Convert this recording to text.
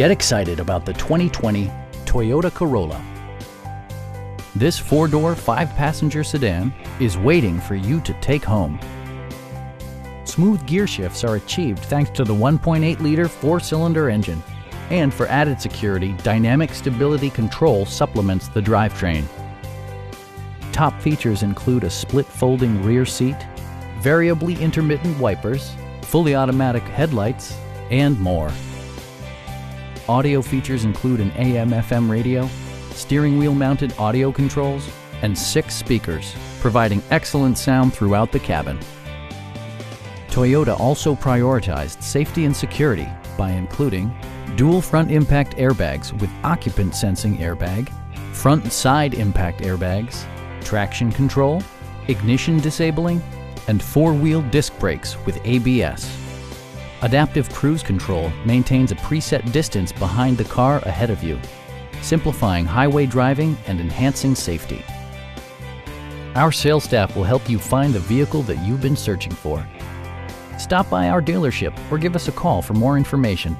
Get excited about the 2020 Toyota Corolla. This four-door, five-passenger sedan is waiting for you to take home. Smooth gear shifts are achieved thanks to the 1.8-liter four-cylinder engine. And for added security, dynamic stability control supplements the drivetrain. Top features include a split folding rear seat, variably intermittent wipers, fully automatic headlights, and more. Audio features include an AM/FM radio, steering wheel mounted audio controls, and 6 speakers, providing excellent sound throughout the cabin. Toyota also prioritized safety and security by including dual front impact airbags with occupant sensing airbag, front and side impact airbags, traction control, ignition disabling, and 4-wheel disc brakes with ABS. Adaptive Cruise Control maintains a preset distance behind the car ahead of you, simplifying highway driving and enhancing safety. Our sales staff will help you find the vehicle that you've been searching for. Stop by our dealership or give us a call for more information.